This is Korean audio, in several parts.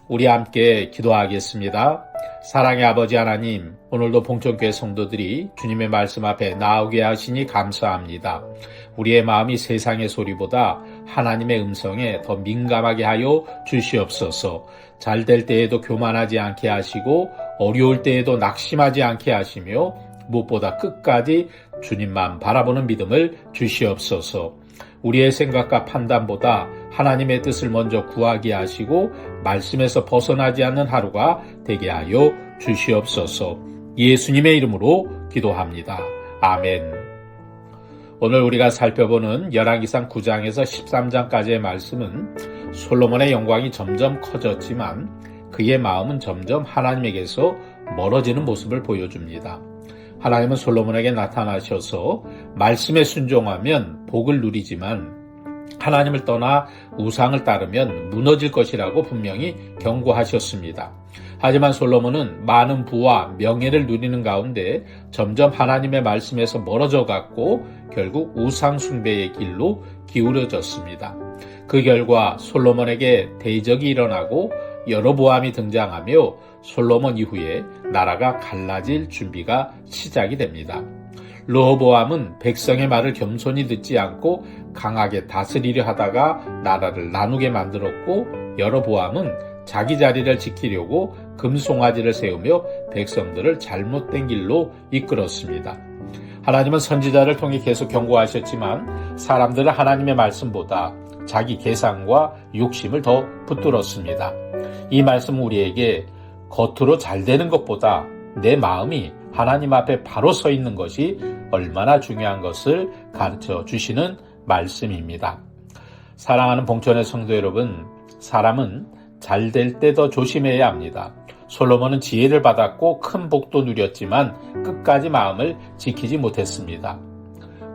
우리 함께 기도하겠습니다. 사랑의 아버지 하나님, 오늘도 봉천교회 성도들이 주님의 말씀 앞에 나오게 하시니 감사합니다. 우리의 마음이 세상의 소리보다 하나님의 음성에 더 민감하게 하여 주시옵소서. 잘 될 때에도 교만하지 않게 하시고 어려울 때에도 낙심하지 않게 하시며 무엇보다 끝까지 주님만 바라보는 믿음을 주시옵소서. 우리의 생각과 판단보다 하나님의 뜻을 먼저 구하게 하시고 말씀에서 벗어나지 않는 하루가 되게 하여 주시옵소서. 예수님의 이름으로 기도합니다. 아멘. 오늘 우리가 살펴보는 열왕기상 9장에서 13장까지의 말씀은 솔로몬의 영광이 점점 커졌지만 그의 마음은 점점 하나님에게서 멀어지는 모습을 보여줍니다. 하나님은 솔로몬에게 나타나셔서 말씀에 순종하면 복을 누리지만 하나님을 떠나 우상을 따르면 무너질 것이라고 분명히 경고하셨습니다. 하지만 솔로몬은 많은 부와 명예를 누리는 가운데 점점 하나님의 말씀에서 멀어져 갔고 결국 우상 숭배의 길로 기울어졌습니다. 그 결과 솔로몬에게 대적이 일어나고 여로보암이 등장하며 솔로몬 이후에 나라가 갈라질 준비가 시작이 됩니다. 르호보암은 백성의 말을 겸손히 듣지 않고 강하게 다스리려 하다가 나라를 나누게 만들었고, 여로보암은 자기 자리를 지키려고 금송아지를 세우며 백성들을 잘못된 길로 이끌었습니다. 하나님은 선지자를 통해 계속 경고하셨지만 사람들은 하나님의 말씀보다 자기 계산과 욕심을 더 붙들었습니다. 이 말씀은 우리에게 겉으로 잘 되는 것보다 내 마음이 하나님 앞에 바로 서 있는 것이 얼마나 중요한 것을 가르쳐 주시는 말씀입니다. 사랑하는 봉천의 성도 여러분, 사람은 잘 될 때 더 조심해야 합니다. 솔로몬은 지혜를 받았고 큰 복도 누렸지만 끝까지 마음을 지키지 못했습니다.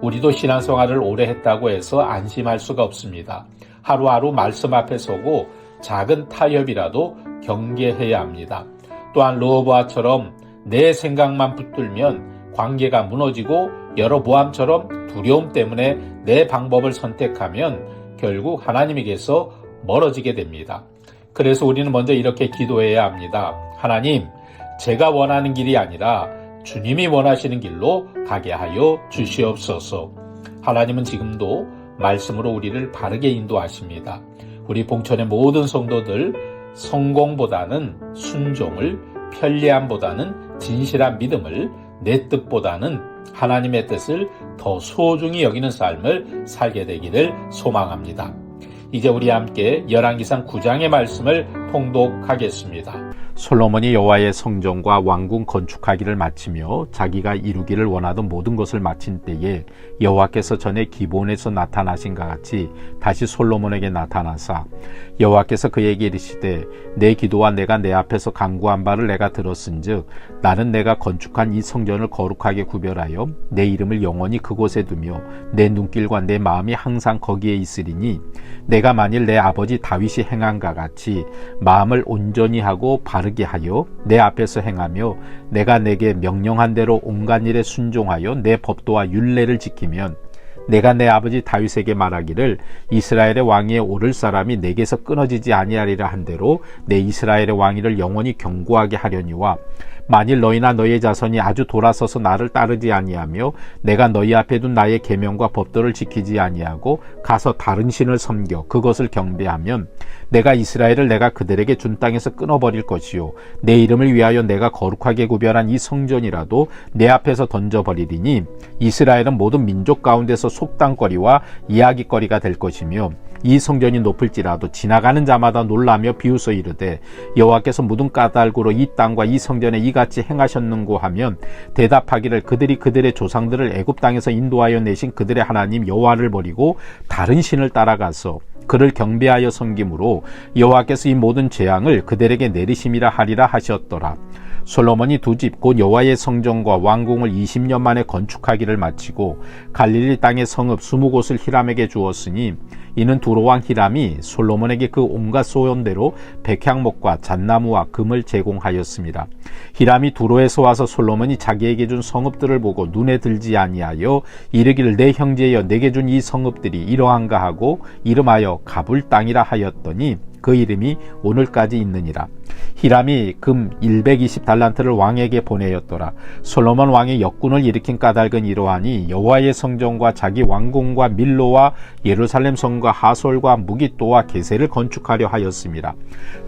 우리도 신앙생활을 오래 했다고 해서 안심할 수가 없습니다. 하루하루 말씀 앞에 서고 작은 타협이라도 경계해야 합니다. 또한 르호보암처럼 내 생각만 붙들면 관계가 무너지고 여로보암처럼 두려움 때문에 내 방법을 선택하면 결국 하나님에게서 멀어지게 됩니다. 그래서 우리는 먼저 이렇게 기도해야 합니다. 하나님, 제가 원하는 길이 아니라 주님이 원하시는 길로 가게 하여 주시옵소서. 하나님은 지금도 말씀으로 우리를 바르게 인도하십니다. 우리 봉천의 모든 성도들, 성공보다는 순종을, 편리함보다는 진실한 믿음을, 내 뜻보다는 하나님의 뜻을 더 소중히 여기는 삶을 살게 되기를 소망합니다. 이제 우리 함께 열왕기상 9장의 말씀을 통독하겠습니다. 솔로몬이 여호와의 성전과 왕궁 건축하기를 마치며 자기가 이루기를 원하던 모든 것을 마친 때에 여호와께서 전에 기브온에서 나타나신 것 같이 다시 솔로몬에게 나타나사 여호와께서 그에게 이르시되 내 기도와 내가 내 앞에서 간구한 바를 내가 들었은즉 나는 내가 건축한 이 성전을 거룩하게 구별하여 내 이름을 영원히 그곳에 두며 내 눈길과 내 마음이 항상 거기에 있으리니 내가 만일 내 아버지 다윗이 행한 것 같이 마음을 온전히 하고 바르게 하여 내 앞에서 행하며 내가 내게 명령한 대로 온갖 일에 순종하여 내 법도와 율례를 지키면 내가 내 아버지 다윗에게 말하기를 이스라엘의 왕위에 오를 사람이 내게서 끊어지지 아니하리라 한 대로 내 이스라엘의 왕위를 영원히 견고하게 하려니와 만일 너희나 너희의 자손이 아주 돌아서서 나를 따르지 아니하며 내가 너희 앞에 둔 나의 계명과 법도를 지키지 아니하고 가서 다른 신을 섬겨 그것을 경배하면 내가 이스라엘을 내가 그들에게 준 땅에서 끊어버릴 것이요 내 이름을 위하여 내가 거룩하게 구별한 이 성전이라도 내 앞에서 던져버리리니 이스라엘은 모든 민족 가운데서 속담거리와 이야기거리가 될 것이며 이 성전이 높을지라도 지나가는 자마다 놀라며 비웃어 이르되 여호와께서 묻은 까닭으로 이 땅과 이 성전에 이같이 행하셨는고 하면 대답하기를 그들이 그들의 조상들을 애굽 땅에서 인도하여 내신 그들의 하나님 여호와를 버리고 다른 신을 따라가서 그를 경배하여 섬김으로 여호와께서 이 모든 재앙을 그들에게 내리심이라 하리라 하셨더라. 솔로몬이 두 집 곧 여호와의 성전과 왕궁을 20년 만에 건축하기를 마치고 갈릴리 땅의 성읍 20곳을 히람에게 주었으니 이는 두로왕 히람이 솔로몬에게 그 온갖 소원대로 백향목과 잣나무와 금을 제공하였습니다. 히람이 두로에서 와서 솔로몬이 자기에게 준 성읍들을 보고 눈에 들지 아니하여 이르기를 내 형제여 내게 준 이 성읍들이 이러한가 하고 이름하여 가불 땅이라 하였더니 그 이름이 오늘까지 있느니라. 히람이 금 120달란트를 왕에게 보내었더라. 솔로몬 왕의 역군을 일으킨 까닭은 이러하니 여호와의 성전과 자기 왕궁과 밀로와 예루살렘 성과 하솔과 무깃도와 게셀을 건축하려 하였습니다.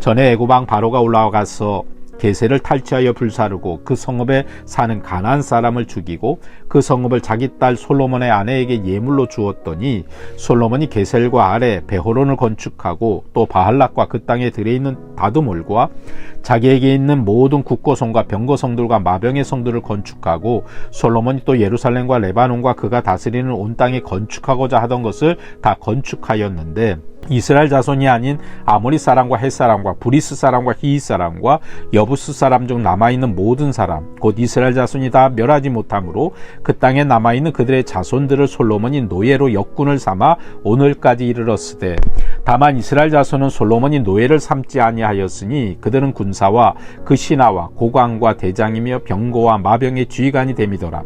전에 애굽 왕 바로가 올라가서 게셀을 탈취하여 불사르고 그 성읍에 사는 가나안 사람을 죽이고 그 성읍을 자기 딸 솔로몬의 아내에게 예물로 주었더니 솔로몬이 게셀과 아래 베호론을 건축하고 또 바할락과 그 땅에 들어있는 다두몰과 자기에게 있는 모든 국고성과 병거성들과 마병의 성들을 건축하고 솔로몬이 또 예루살렘과 레바논과 그가 다스리는 온 땅에 건축하고자 하던 것을 다 건축하였는데 이스라엘 자손이 아닌 아모리 사람과 헷 사람과 브리스 사람과 히윗 사람과 여부스 사람 중 남아있는 모든 사람 곧 이스라엘 자손이 다 멸하지 못하므로 그 땅에 남아있는 그들의 자손들을 솔로몬이 노예로 역군을 삼아 오늘까지 이르렀으되 다만 이스라엘 자손은 솔로몬이 노예를 삼지 아니하였으니 그들은 군사와 그 신하와 고관과 대장이며 병거와 마병의 지휘관이 됨이더라.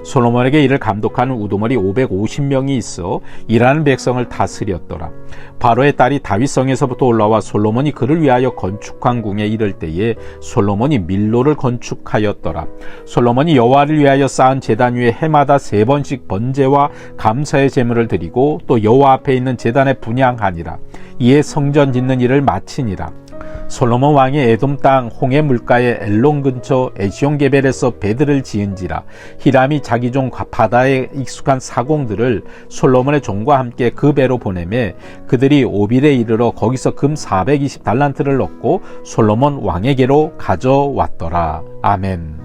솔로몬에게 이를 감독하는 우두머리 550명이 있어 일하는 백성을 다스렸더라. 바로의 딸이 다윗성에서부터 올라와 솔로몬이 그를 위하여 건축한 궁에 이를 때에 솔로몬이 밀로를 건축하였더라. 솔로몬이 여호와를 위하여 쌓은 제단 위에 해마다 3번씩 번제와 감사의 제물을 드리고 또 여호와 앞에 있는 제단에 분향하니라. 이에 성전 짓는 일을 마치니라. 솔로몬 왕이 에돔 땅 홍해 물가의 엘론 근처 에시온게벨에서 배들을 지은지라. 히람이 자기 종 바다에 익숙한 사공들을 솔로몬의 종과 함께 그 배로 보내매 그들이 오빌에 이르러 거기서 금 420달란트를 얻고 솔로몬 왕에게로 가져왔더라. 아멘.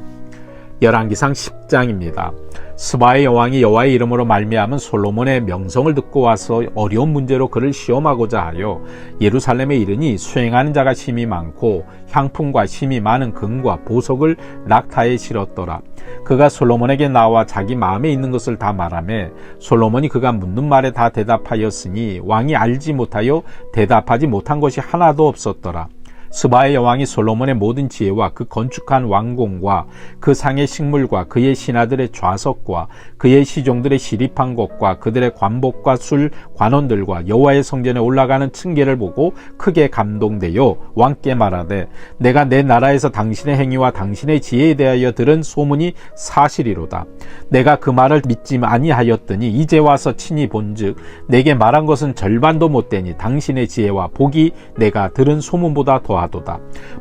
열왕기상 10장입니다. 스바의 여왕이 여호와의 이름으로 말미암은 솔로몬의 명성을 듣고 와서 어려운 문제로 그를 시험하고자 하여 예루살렘에 이르니 수행하는 자가 심히 많고 향품과 심히 많은 금과 보석을 낙타에 실었더라. 그가 솔로몬에게 나와 자기 마음에 있는 것을 다 말하매 솔로몬이 그가 묻는 말에 다 대답하였으니 왕이 알지 못하여 대답하지 못한 것이 하나도 없었더라. 스바의 여왕이 솔로몬의 모든 지혜와 그 건축한 왕궁과 그 상의 식물과 그의 신하들의 좌석과 그의 시종들의 시립한 곳과 그들의 관복과 술 관원들과 여호와의 성전에 올라가는 층계를 보고 크게 감동되어 왕께 말하되 내가 내 나라에서 당신의 행위와 당신의 지혜에 대하여 들은 소문이 사실이로다. 내가 그 말을 믿지 아니하였더니 이제 와서 친히 본즉 내게 말한 것은 절반도 못되니 당신의 지혜와 복이 내가 들은 소문보다 더하다.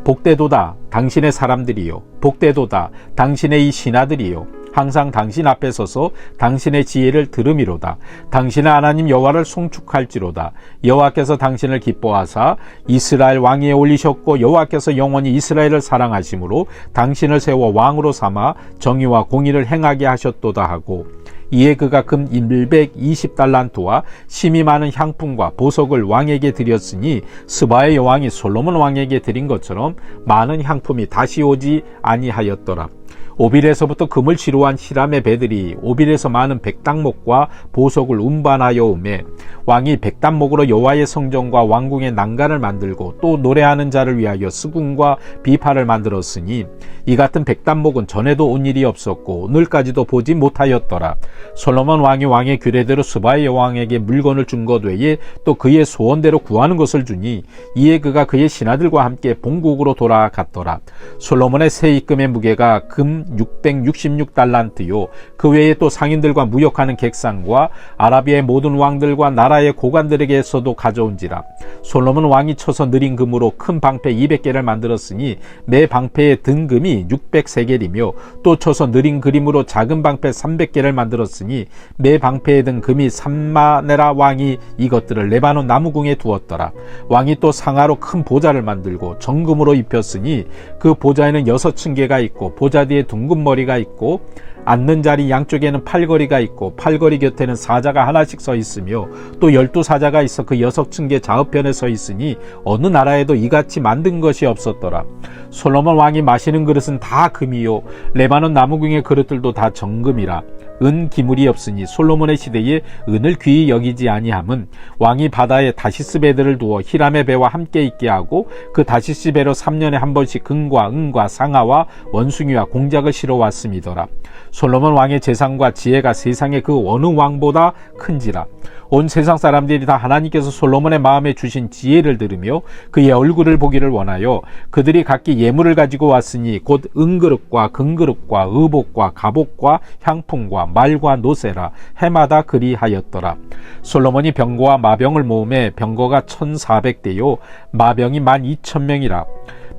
복되도다 당신의 사람들이요 복되도다 당신의 이 신하들이요 항상 당신 앞에 서서 당신의 지혜를 들음이로다. 당신의 하나님 여호와를 송축할지로다. 여호와께서 당신을 기뻐하사 이스라엘 왕위에 올리셨고 여호와께서 영원히 이스라엘을 사랑하심으로 당신을 세워 왕으로 삼아 정의와 공의를 행하게 하셨도다 하고 이에 그가 금 120달란트와 심히 많은 향품과 보석을 왕에게 드렸으니 스바의 여왕이 솔로몬 왕에게 드린 것처럼 많은 향품이 다시 오지 아니하였더라. 오빌에서부터 금을 지루한 히람의 배들이 오빌에서 많은 백당목과 보석을 운반하여 오매 왕이 백당목으로 여호와의 성전과 왕궁의 난간을 만들고 또 노래하는 자를 위하여 스궁과 비파를 만들었으니 이 같은 백당목은 전에도 온 일이 없었고 오늘까지도 보지 못하였더라. 솔로몬 왕이 왕의 규례대로 스바의 여왕에게 물건을 준 것 외에 또 그의 소원대로 구하는 것을 주니 이에 그가 그의 신하들과 함께 본국으로 돌아갔더라. 솔로몬의 새 입금의 무게가 금 666달란트요 그 외에 또 상인들과 무역하는 객상과 아라비아의 모든 왕들과 나라의 고관들에게서도 가져온지라. 솔로몬 왕이 쳐서 느린 금으로 큰 방패 200개를 만들었으니 매 방패의 등금이 600세겔이며 또 쳐서 느린 그림으로 작은 방패 300개를 만들었으니 매 방패에 든 금이 삼마네라 왕이 이것들을 레바논 나무궁에 두었더라. 왕이 또 상하로 큰 보좌를 만들고 정금으로 입혔으니 그 보좌에는 6층계가 있고 보좌 뒤에 둥근 머리가 있고 앉는 자리 양쪽에는 팔걸이가 있고 팔걸이 곁에는 사자가 하나씩 서 있으며 또 12사자가 있어 그 6층계 좌우편에 서 있으니 어느 나라에도 이같이 만든 것이 없었더라. 솔로몬 왕이 마시는 그릇은 다 금이요 레바논 나무궁의 그릇들도 다 정금이라. 은 기물이 없으니 솔로몬의 시대에 은을 귀히 여기지 아니함은 왕이 바다에 다시스 배들을 두어 히람의 배와 함께 있게 하고 그 다시스 배로 3년에 한 번씩 금과 은과 상아와 원숭이와 공작을 실어 왔음이더라. 솔로몬 왕의 재산과 지혜가 세상의 그 어느 왕보다 큰지라. 온 세상 사람들이 다 하나님께서 솔로몬의 마음에 주신 지혜를 들으며 그의 얼굴을 보기를 원하여 그들이 각기 예물을 가지고 왔으니 곧 은그릇과 금그릇과 의복과 갑옷과 향품과 말과 노새라 해마다 그리하였더라. 솔로몬이 병거와 마병을 모음에 병거가 1400대요 마병이 12,000명이라.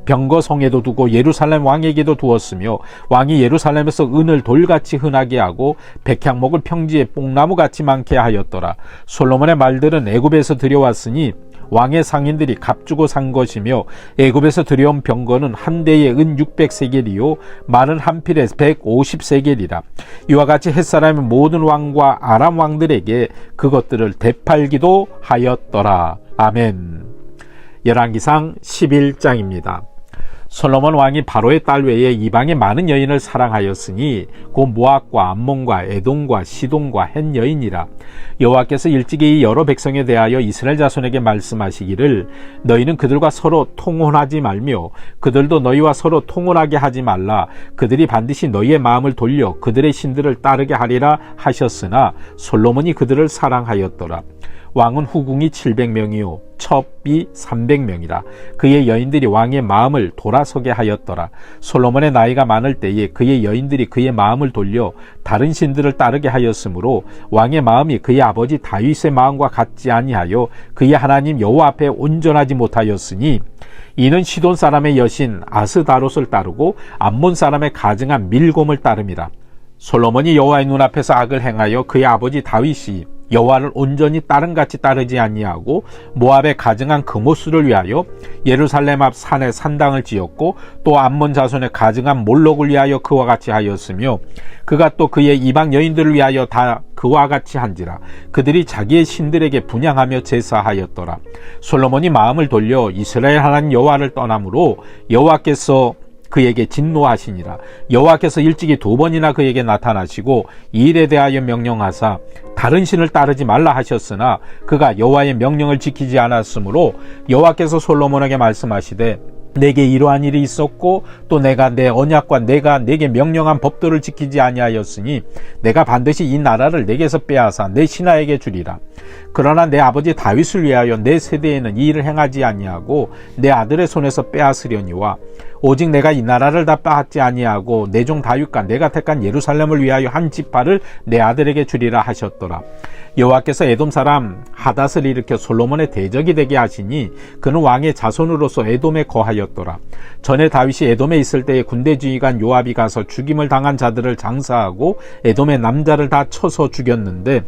병거 성에도 두고 예루살렘 왕에게도 두었으며 왕이 예루살렘에서 은을 돌같이 흔하게 하고 백향목을 평지에 뽕나무같이 많게 하였더라. 솔로몬의 말들은 애굽에서 들여왔으니 왕의 상인들이 값주고 산 것이며 애굽에서 들여온 병거는 한 대에 은 600세겔이요 말은 한 필에 150세겔이라. 이와 같이 햇사람의 모든 왕과 아람 왕들에게 그것들을 되팔기도 하였더라. 아멘. 열왕기상 11장입니다. 솔로몬 왕이 바로의 딸 외에 이방의 많은 여인을 사랑하였으니 곧 모압과 암몬과 에돔과 시돈과 헷 여인이라. 여호와께서 일찍이 여러 백성에 대하여 이스라엘 자손에게 말씀하시기를 너희는 그들과 서로 통혼하지 말며 그들도 너희와 서로 통혼하게 하지 말라. 그들이 반드시 너희의 마음을 돌려 그들의 신들을 따르게 하리라 하셨으나 솔로몬이 그들을 사랑하였더라. 왕은 후궁이 700명이요 첩이 300명이라. 그의 여인들이 왕의 마음을 돌아서게 하였더라. 솔로몬의 나이가 많을 때에 그의 여인들이 그의 마음을 돌려 다른 신들을 따르게 하였으므로 왕의 마음이 그의 아버지 다윗의 마음과 같지 아니하여 그의 하나님 여호와 앞에 온전하지 못하였으니 이는 시돈 사람의 여신 아스다롯을 따르고 암몬 사람의 가증한 밀곰을 따름이라. 솔로몬이 여호와의 눈앞에서 악을 행하여 그의 아버지 다윗이 여호와를 온전히 다른같이 따르지 아니하고 모압의 가증한 그모스를 위하여 예루살렘 앞 산에 산당을 지었고 또 암몬 자손의 가증한 몰록을 위하여 그와 같이 하였으며 그가 또 그의 이방 여인들을 위하여 다 그와 같이 한지라. 그들이 자기의 신들에게 분향하며 제사하였더라. 솔로몬이 마음을 돌려 이스라엘 하나님 여호와를 떠나므로 여호와께서 그에게 진노하시니라. 여호와께서 일찍이 2번이나 그에게 나타나시고 이 일에 대하여 명령하사 다른 신을 따르지 말라 하셨으나 그가 여호와의 명령을 지키지 않았으므로 여호와께서 솔로몬에게 말씀하시되 내게 이러한 일이 있었고 또 내가 내 언약과 내가 내게 명령한 법도를 지키지 아니하였으니 내가 반드시 이 나라를 내게서 빼앗아 내 신하에게 주리라. 그러나 내 아버지 다윗을 위하여 내 세대에는 이 일을 행하지 아니하고 내 아들의 손에서 빼앗으려니와 오직 내가 이 나라를 다 빼앗지 아니하고 내 종 다윗과 내가 택한 예루살렘을 위하여 한 지파를 내 아들에게 주리라 하셨더라. 여호와께서 에돔 사람 하닷을 일으켜 솔로몬의 대적이 되게 하시니 그는 왕의 자손으로서 에돔에 거하였더라. 전에 다윗이 에돔에 있을 때에 군대 지휘관 요압이 가서 죽임을 당한 자들을 장사하고 에돔의 남자를 다 쳐서 죽였는데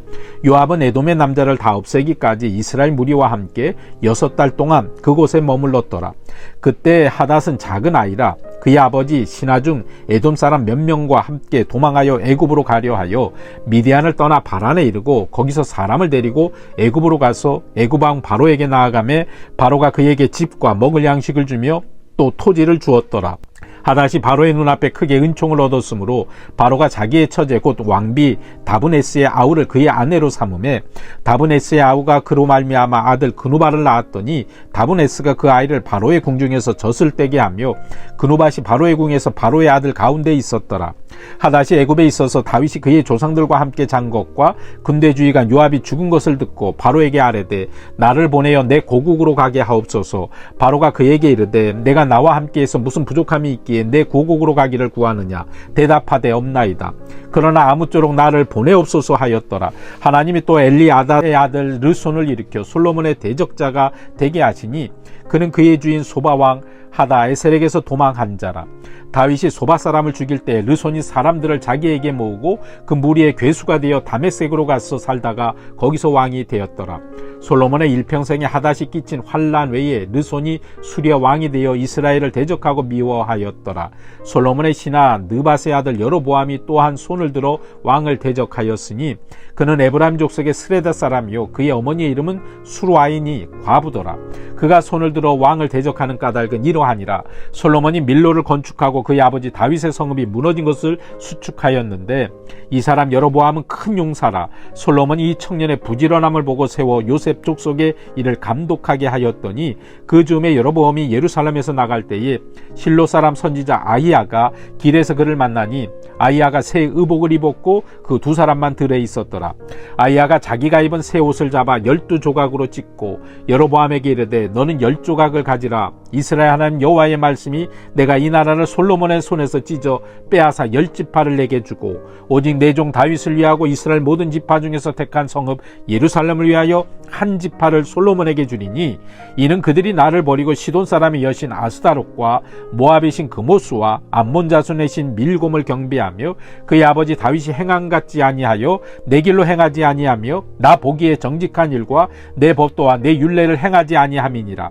요압은 에돔의 남자를 다 없애기까지 이스라엘 무리와 함께 6달 동안 그곳에 머물렀더라. 그때 하닷은 작은 아이라 그의 아버지 신하 중 에돔 사람 몇 명과 함께 도망하여 애굽으로 가려 하여 미디안을 떠나 바란에 이르고 거기서 사람을 데리고 애굽으로 가서 애굽 왕 바로에게 나아가매 바로가 그에게 집과 먹을 양식을 주며 또 토지를 주었더라. 하닷이 바로의 눈앞에 크게 은총을 얻었으므로 바로가 자기의 처제 곧 왕비 다브네스의 아우를 그의 아내로 삼음에 다브네스의 아우가 그로 말미암아 아들 그누바를 낳았더니 다브네스가 그 아이를 바로의 궁중에서 젖을 떼게 하며 그누바시 바로의 궁에서 바로의 아들 가운데 있었더라. 하닷이 애굽에 있어서 다윗이 그의 조상들과 함께 잔 것과 군대 주의관 요압이 죽은 것을 듣고 바로에게 아뢰되 나를 보내어 내 고국으로 가게 하옵소서. 바로가 그에게 이르되 내가 나와 함께해서 무슨 부족함이 있기에 내 고국으로 가기를 구하느냐. 대답하되 없나이다. 그러나 아무쪼록 나를 보내옵소서 하였더라. 하나님이 또 엘리아다의 아들 르손을 일으켜 솔로몬의 대적자가 되게 하시니 그는 그의 주인 소바왕 하다에셀에게서 도망한 자라. 다윗이 소바 사람을 죽일 때 르손이 사람들을 자기에게 모으고 그 무리의 괴수가 되어 다메섹으로 가서 살다가 거기서 왕이 되었더라. 솔로몬의 일평생에 하닷이 끼친 환난 외에 르손이 수리아 왕이 되어 이스라엘을 대적하고 미워하였더라. 솔로몬의 신하 느밧의 아들 여로보암이 또한 손을 들어 왕을 대적하였으니 그는 에브라임 족속의 스레다 사람이요 그의 어머니의 이름은 수르아인이 과부더라. 그가 손을 들어 왕을 대적하는 까닭은 이러하니라. 솔로몬이 밀로를 건축하고 그의 아버지 다윗의 성읍이 무너진 것을 수축하였는데 이 사람 여로보암은 큰 용사라. 솔로몬이 이 청년의 부지런함을 보고 세워 요셉 족속의 이를 감독하게 하였더니 그 즈음에 여로보암이 예루살렘에서 나갈 때에 실로 사람 선지자 아히야가 길에서 그를 만나니 아히야가 새 의복을 입었고 그 두 사람만 들에 있었더라. 아히야가 자기가 입은 새 옷을 잡아 12조각으로 찢고 여로보암에게 이르되 너는 10조각을 가지라. 이스라엘 하나님 여호와의 말씀이 내가 이 나라를 솔로몬의 손에서 찢어 빼앗아 10지파를 내게 주고 오직 내 종 다윗을 위하고 이스라엘 모든 지파 중에서 택한 성읍 예루살렘을 위하여 한 지파를 솔로몬에게 주리니 이는 그들이 나를 버리고 시돈 사람의 여신 아스다롯과 모압의 신 그모스와 암몬 자손의 신 밀곰을 경배하며 그의 아버지 다윗이 행한 같지 아니하여 내 길로 행하지 아니하며 나 보기에 정직한 일과 내 법도와 내 율례를 행하지 아니함이니라.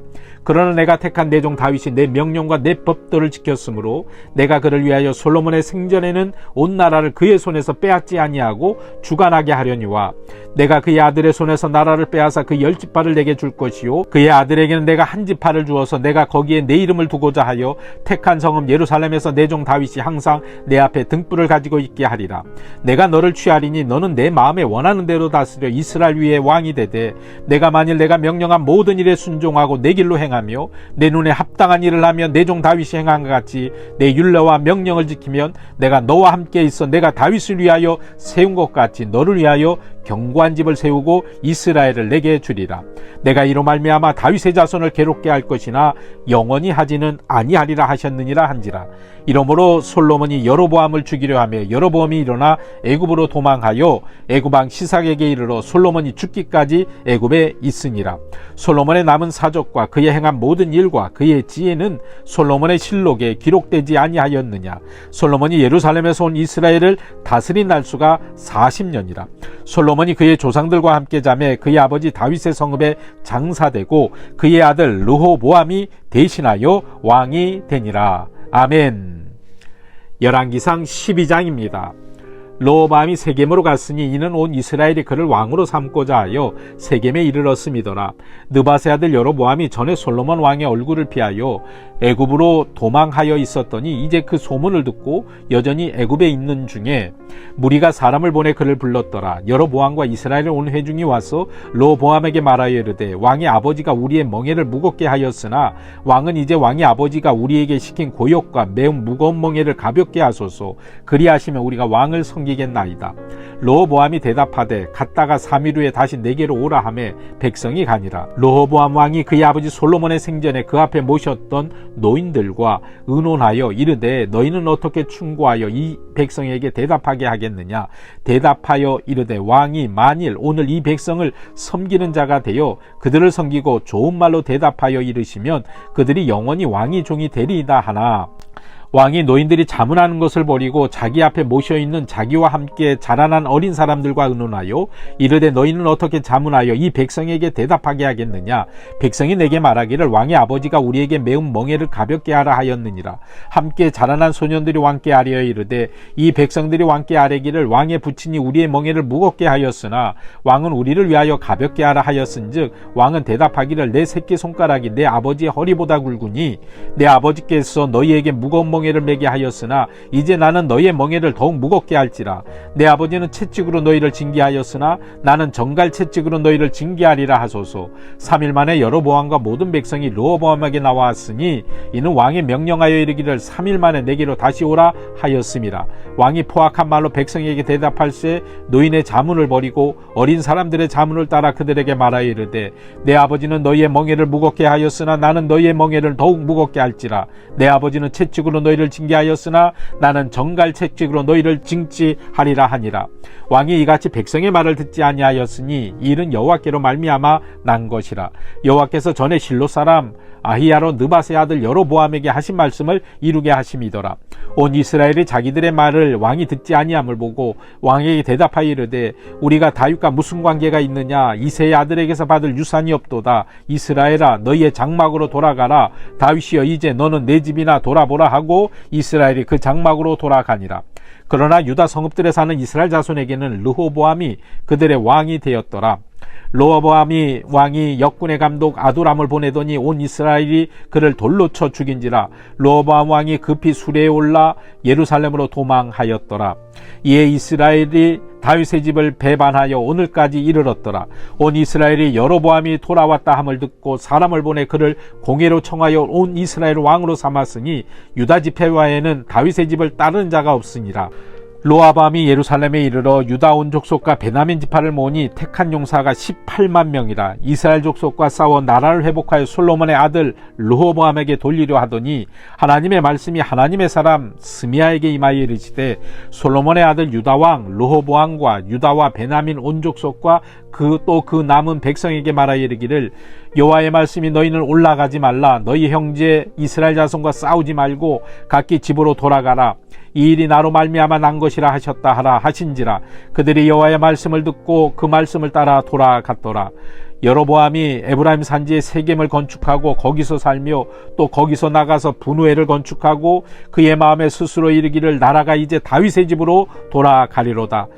그러나 내가 택한 내 종 다윗이 내 명령과 내 법도를 지켰으므로 내가 그를 위하여 솔로몬의 생전에는 온 나라를 그의 손에서 빼앗지 아니하고 주관하게 하려니와 내가 그의 아들의 손에서 나라를 빼앗아 그 10지파를 내게 줄 것이요 그의 아들에게는 내가 한 지파를 주어서 내가 거기에 내 이름을 두고자 하여 택한 성읍 예루살렘에서 내 종 다윗이 항상 내 앞에 등불을 가지고 있게 하리라. 내가 너를 취하리니 너는 내 마음에 원하는 대로 다스려 이스라엘 위에 왕이 되되 내가 만일 내가 명령한 모든 일에 순종하고 내 길로 행하며 내 눈에 합당한 일을 하며 내 종 다윗이 행한 것 같이 내 율례와 명령을 지키면 내가 너와 함께 있어 내가 다윗을 위하여 세운 것 같이 너를 위하여 견고한 집을 세우고 이스라엘을 내게 주리라. 내가 이로 말미암아 다윗의 자손을 괴롭게 할 것이나 영원히 하지는 아니하리라 하셨느니라 한지라. 이러므로 솔로몬이 여로보암을 죽이려 하며 여로보암이 일어나 애굽으로 도망하여 애굽 왕 시삭에게 이르러 솔로몬이 죽기까지 애굽에 있으니라. 솔로몬의 남은 사적과 그의 행한 모든 일과 그의 지혜는 솔로몬의 실록에 기록되지 아니하였느냐. 솔로몬이 예루살렘에서 온 이스라엘을 다스린 날수가 40년이라. 솔로몬이 그의 조상들과 함께 자매 그의 아버지 다윗의 성읍에 장사되고 그의 아들 르호보암이 대신하여 왕이 되니라. 아멘. 열왕기상 12장입니다. 르호보암이 세겜으로 갔으니 이는 온 이스라엘이 그를 왕으로 삼고자 하여 세겜에 이르렀음이더라. 느밧의 아들 여로보암이 전에 솔로몬 왕의 얼굴을 피하여 애굽으로 도망하여 있었더니 이제 그 소문을 듣고 여전히 애굽에 있는 중에 무리가 사람을 보내 그를 불렀더라. 여로보암과 이스라엘의 온 회중이 와서 르호보암에게 말하여 이르되 왕의 아버지가 우리의 멍에를 무겁게 하였으나 왕은 이제 왕의 아버지가 우리에게 시킨 고역과 매우 무거운 멍에를 가볍게 하소서. 그리하시면 우리가 왕을 섬기겠나이다. 르호보암이 대답하되 갔다가 3일 후에 다시 내게로 오라 하매 백성이 가니라. 르호보암 왕이 그의 아버지 솔로몬의 생전에 그 앞에 모셨던 노인들과 의논하여 이르되 너희는 어떻게 충고하여 이 백성에게 대답하게 하겠느냐. 대답하여 이르되 왕이 만일 오늘 이 백성을 섬기는 자가 되어 그들을 섬기고 좋은 말로 대답하여 이르시면 그들이 영원히 왕의 종이 되리이다 하나 왕이 노인들이 자문하는 것을 버리고 자기 앞에 모셔있는 자기와 함께 자라난 어린 사람들과 의논하여 이르되 너희는 어떻게 자문하여 이 백성에게 대답하게 하겠느냐. 백성이 내게 말하기를 왕의 아버지가 우리에게 매운 멍에를 가볍게 하라 하였느니라. 함께 자라난 소년들이 왕께 아뢰어 이르되 이 백성들이 왕께 아뢰기를 왕의 부친이 우리의 멍에를 무겁게 하였으나 왕은 우리를 위하여 가볍게 하라 하였은즉 왕은 대답하기를 내 새끼손가락이 내 아버지의 허리보다 굵으니 내 아버지께서 너희에게 무거운 멍에를 매게 하였으나 이제 나는 너희의 멍에를 더욱 무겁게 할지라. 내 아버지는 채찍으로 너희를 징계하였으나 나는 정갈 채찍으로 너희를 징계하리라 하소서. 3일 만에 여로보암과 모든 백성이 르호보암에게 나왔으니 이는 왕이 명령하여 이르기를 3일 만에 내게로 다시 오라 하였음이라. 왕이 포악한 말로 백성에게 대답할세 노인의 자문을 버리고 어린 사람들의 자문을 따라 그들에게 말하여 이르되 내 아버지는 너희의 멍에를 무겁게 하였으나 나는 너희의 멍에를 더욱 무겁게 할지라. 내 아버지는 채찍으로 너희를 징계하였으나 나는 정갈 채찍으로 너희를 징치하리라 하니라. 왕이 이같이 백성의 말을 듣지 아니하였으니 이 일은 여호와께로 말미암아 난 것이라. 여호와께서 전에 실로 사람 아히야로 느밧의 아들 여로보암에게 하신 말씀을 이루게 하심이더라. 온 이스라엘이 자기들의 말을 왕이 듣지 아니함을 보고 왕에게 대답하여 이르되 우리가 다윗과 무슨 관계가 있느냐. 이새의 아들에게서 받을 유산이 없도다. 이스라엘아 너희의 장막으로 돌아가라. 다윗이여 이제 너는 내 집이나 돌아보라 하고 이스라엘이 그 장막으로 돌아가니라. 그러나 유다 성읍들에 사는 이스라엘 자손에게는 르호보암이 그들의 왕이 되었더라. 로보암이 왕이 역군의 감독 아두람을 보내더니 온 이스라엘이 그를 돌로 쳐 죽인지라. 로보암 왕이 급히 수레에 올라 예루살렘으로 도망하였더라. 이에 이스라엘이 다윗의 집을 배반하여 오늘까지 이르렀더라. 온 이스라엘이 여로보암이 돌아왔다 함을 듣고 사람을 보내 그를 공회로 청하여 온 이스라엘 왕으로 삼았으니 유다 지파에는 다윗의 집을 따르는 자가 없으니라. 로아밤이 예루살렘에 이르러 유다 온 족속과 베냐민 지파를 모으니 택한 용사가 18만 명이라. 이스라엘 족속과 싸워 나라를 회복하여 솔로몬의 아들 르호보암에게 돌리려 하더니 하나님의 말씀이 하나님의 사람 스미야에게 임하여 이르시되 솔로몬의 아들 유다 왕 르호보암과 유다와 베냐민 온 족속과 그 남은 백성에게 말하여 이르기를 여호와의 말씀이 너희는 올라가지 말라. 너희 형제 이스라엘 자손과 싸우지 말고 각기 집으로 돌아가라. 이 일이 나로 말미암아 난 것이라 하셨다 하라 하신지라. 그들이 여호와의 말씀을 듣고 그 말씀을 따라 돌아갔더라. 여로보암이 에브라임 산지에 세겜을 건축하고 거기서 살며 또 거기서 나가서 분우엘을 건축하고 그의 마음에 스스로 이르기를 나라가 이제 다윗의 집으로 돌아가리로다.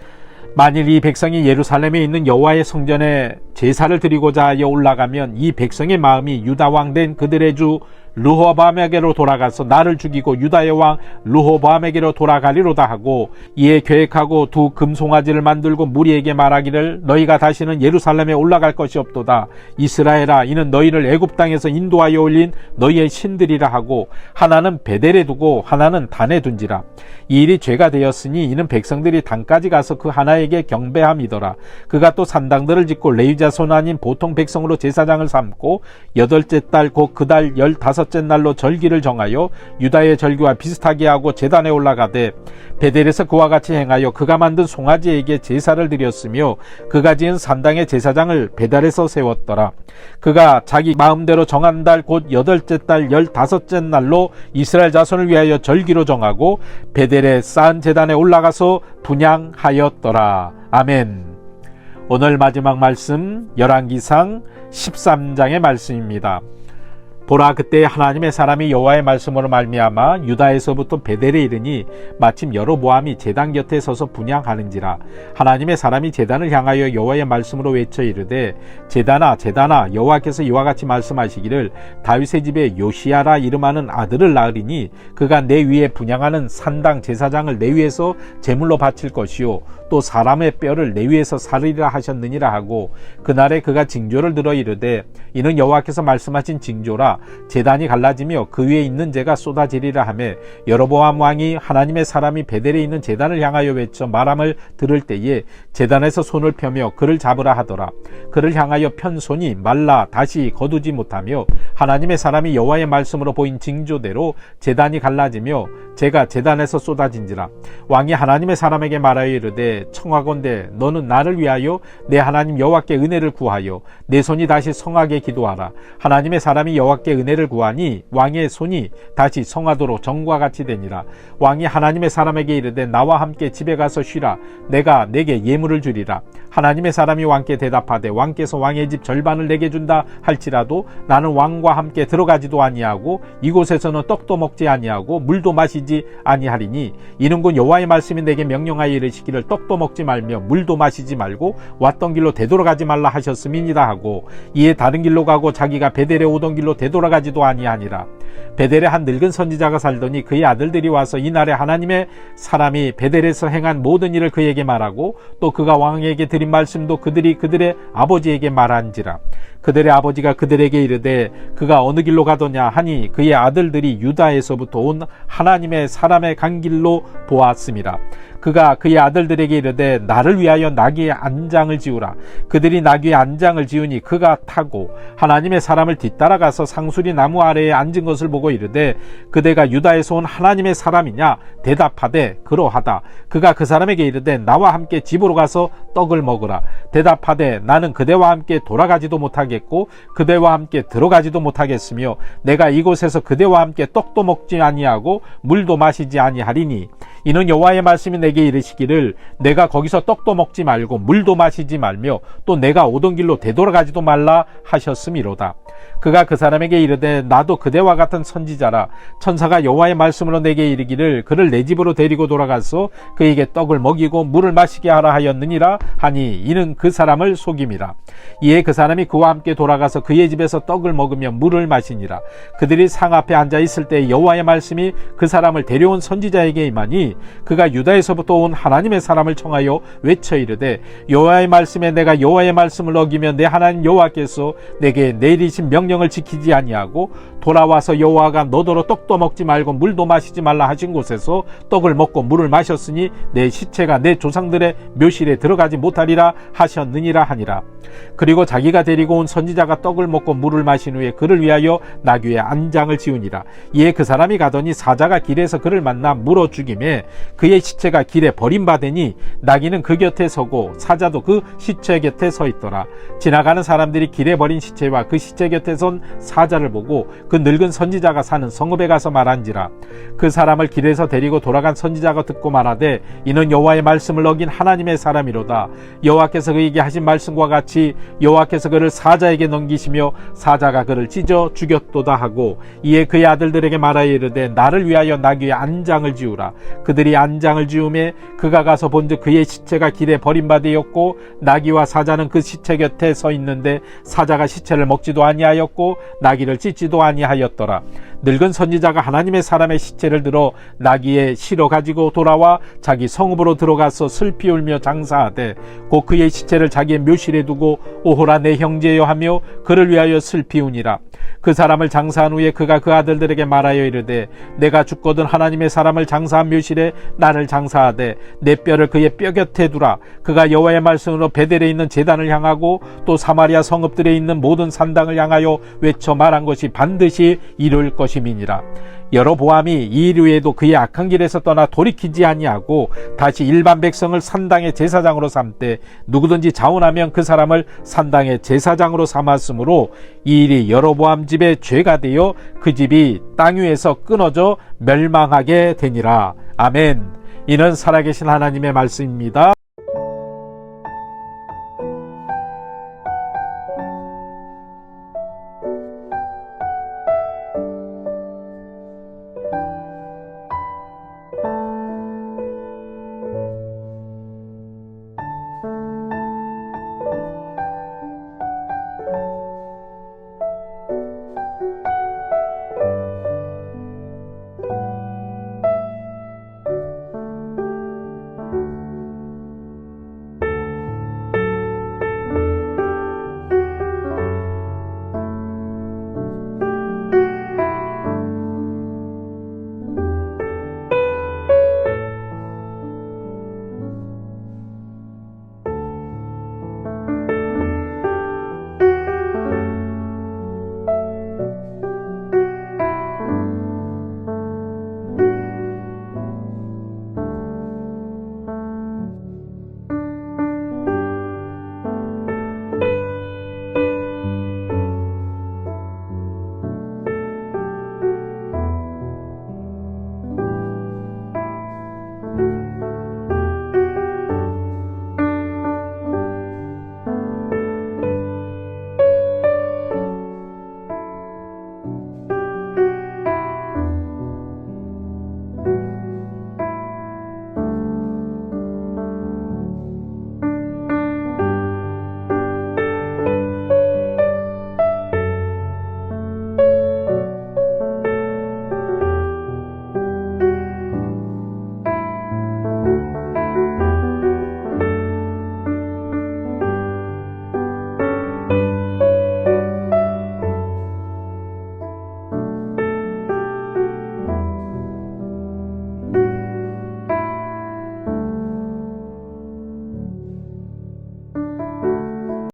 만일 이 백성이 예루살렘에 있는 여호와의 성전에 제사를 드리고자 하여 올라가면 이 백성의 마음이 유다 왕 된 그들의 주 르호보암에게로 돌아가서 나를 죽이고 유다의 왕 르호보암에게로 돌아가리로다 하고 이에 계획하고 두 금송아지를 만들고 무리에게 말하기를 너희가 다시는 예루살렘에 올라갈 것이 없도다. 이스라엘아 이는 너희를 애굽 땅에서 인도하여 올린 너희의 신들이라 하고 하나는 베델에 두고 하나는 단에 둔지라. 이 일이 죄가 되었으니 이는 백성들이 단까지 가서 그 하나에게 경배함이더라. 그가 또 산당들을 짓고 레위자손 아닌 보통 백성으로 제사장을 삼고 8째 달 곧 그 달 15째 날로 절기를 정하여 유다의 절기와 비슷하게 하고 제단에 올라가되 베델에서 그와 같이 행하여 그가 만든 송아지에게 제사를 드렸으며 그가 지은 산당의 제사장을 베델에서 세웠더라. 그가 자기 마음대로 정한 달 곧 8째 달 15째 날로 이스라엘 자손을 위하여 절기로 정하고 베델에 쌓은 제단에 올라가서 분향하였더라. 아멘. 오늘 마지막 말씀 열왕기상 13장의 말씀입니다. 보라 그때 하나님의 사람이 여호와의 말씀으로 말미암아 유다에서부터 베델에 이르니 마침 여로보암이 제단 곁에 서서 분향하는지라. 하나님의 사람이 제단을 향하여 여호와의 말씀으로 외쳐 이르되 제단아 제단아 여호와께서 이와 같이 말씀하시기를 다윗의 집에 요시야라 이름하는 아들을 낳으리니 그가 내 위에 분향하는 산당 제사장을 내 위에서 제물로 바칠 것이요 또 사람의 뼈를 내 위에서 사르리라 하셨느니라 하고 그날에 그가 징조를 들어 이르되 이는 여호와께서 말씀하신 징조라. 제단이 갈라지며 그 위에 있는 재가 쏟아지리라 하며 여로보암 왕이 하나님의 사람이 베델에 있는 제단을 향하여 외쳐 말함을 들을 때에 제단에서 손을 펴며 그를 잡으라 하더라. 그를 향하여 편 손이 말라 다시 거두지 못하며 하나님의 사람이 여호와의 말씀으로 보인 징조대로 제단이 갈라지며 재가 제단에서 쏟아진지라. 왕이 하나님의 사람에게 말하여 이르되 청하건대 너는 나를 위하여 내 하나님 여호와께 은혜를 구하여 내 손이 다시 성하게 기도하라. 하나님의 사람이 여호와께 은혜를 구하니 왕의 손이 다시 성하도록 전과 같이 되니라. 왕이 하나님의 사람에게 이르되 나와 함께 집에 가서 쉬라. 내가 내게 예물을 주리라. 하나님의 사람이 왕께 대답하되 왕께서 왕의 집 절반을 내게 준다 할지라도 나는 왕과 함께 들어가지도 아니하고 이곳에서는 떡도 먹지 아니하고 물도 마시지 아니하리니 이는 곧 여호와의 말씀이 내게 명령하여 이르시기를 떡도 먹지 말며 물도 마시지 말고 왔던 길로 되돌아가지 말라 하셨음이니라 하고 이에 다른 길로 가고 자기가 베델에 오던 길로 되돌아가지도 아니하니라. 베델에 한 늙은 선지자가 살더니 그의 아들들이 와서 이날에 하나님의 사람이 베델에서 행한 모든 일을 그에게 말하고 또 그가 왕에게 드린 말씀도 그들이 그들의 아버지에게 말한지라. 그들의 아버지가 그들에게 이르되 그가 어느 길로 가더냐 하니 그의 아들들이 유다에서부터 온 하나님의 사람의 간 길로 보았음이라. 그가 그의 아들들에게 이르되 나를 위하여 나귀의 안장을 지우라. 그들이 나귀의 안장을 지우니 그가 타고 하나님의 사람을 뒤따라가서 상수리 나무 아래에 앉은 것을 보고 이르되 그대가 유다에서 온 하나님의 사람이냐 대답하되 그러하다. 그가 그 사람에게 이르되 나와 함께 집으로 가서 떡을 먹으라. 대답하되 나는 그대와 함께 돌아가지도 못하겠고 그대와 함께 들어가지도 못하겠으며 내가 이곳에서 그대와 함께 떡도 먹지 아니하고 물도 마시지 아니하리니 이는 여호와의 말씀이 내게 이르시기를 내가 거기서 떡도 먹지 말고 물도 마시지 말며 또 내가 오던 길로 되돌아가지도 말라 하셨음이로다. 그가 그 사람에게 이르되 나도 그대와 같은 선지자라. 천사가 여호와의 말씀으로 내게 이르기를 그를 내 집으로 데리고 돌아가서 그에게 떡을 먹이고 물을 마시게 하라 하였느니라 하니 이는 그 사람을 속임이라. 이에 그 사람이 그와 함께 돌아가서 그의 집에서 떡을 먹으며 물을 마시니라. 그들이 상 앞에 앉아 있을 때 여호와의 말씀이 그 사람을 데려온 선지자에게 임하니 그가 유다에서부터 온 하나님의 사람을 청하여 외쳐 이르되 여호와의 말씀에 내가 여호와의 말씀을 어기며 내 하나님 여호와께서 내게 내리신 명령을 지키지 아니하고 돌아와서 여호와가 너더러 떡도 먹지 말고 물도 마시지 말라 하신 곳에서 떡을 먹고 물을 마셨으니 내 시체가 내 조상들의 묘실에 들어가지 못하리라 하셨느니라 하니라. 그리고 자기가 데리고 온 선지자가 떡을 먹고 물을 마신 후에 그를 위하여 나귀의 안장을 지으니라. 이에 그 사람이 가더니 사자가 길에서 그를 만나 물어 죽이매 그의 시체가 길에 버림받으니 나귀는 그 곁에 서고 사자도 그 시체 곁에 서 있더라. 지나가는 사람들이 길에 버린 시체와 그 시체 곁에 선 사자를 보고 그 늙은 선지자가 사는 성읍에 가서 말한지라. 그 사람을 길에서 데리고 돌아간 선지자가 듣고 말하되 이는 여호와의 말씀을 어긴 하나님의 사람이로다. 여호와께서 그에게 하신 말씀과 같이 여호와께서 그를 사자에게 넘기시며 사자가 그를 찢어 죽였도다 하고 이에 그의 아들들에게 말하여 이르되 나를 위하여 나귀의 안장을 지우라. 그들이 안장을 지우매 그가 가서 본즉 그의 시체가 길에 버림받았고 나귀와 사자는 그 시체 곁에 서 있는데 사자가 시체를 먹지도 아니하였고 나귀를 찢지도 아니하였더라. 늙은 선지자가 하나님의 사람의 시체를 들어 나귀에 실어 가지고 돌아와 자기 성읍으로 들어가서 슬피 울며 장사하되 곧 그의 시체를 자기의 묘실에 두고 오호라 내 형제여 하며 그를 위하여 슬피 우니라. 그 사람을 장사한 후에 그가 그 아들들에게 말하여 이르되 내가 죽거든 하나님의 사람을 장사한 묘실에 나를 장사하되 내 뼈를 그의 뼈 곁에 두라. 그가 여호와의 말씀으로 베델에 있는 제단을 향하고 또 사마리아 성읍들에 있는 모든 산당을 향하여 외쳐 말한 것이 반드시 이룰 것임이니라. 여로보암이 이 일 후에도 그의 악한 길에서 떠나 돌이키지 아니하고 다시 일반 백성을 산당의 제사장으로 삼되 누구든지 자원하면 그 사람을 산당의 제사장으로 삼았으므로 이 일이 여로보암 집의 죄가 되어 그 집이 땅 위에서 끊어져 멸망하게 되니라. 아멘. 이는 살아계신 하나님의 말씀입니다.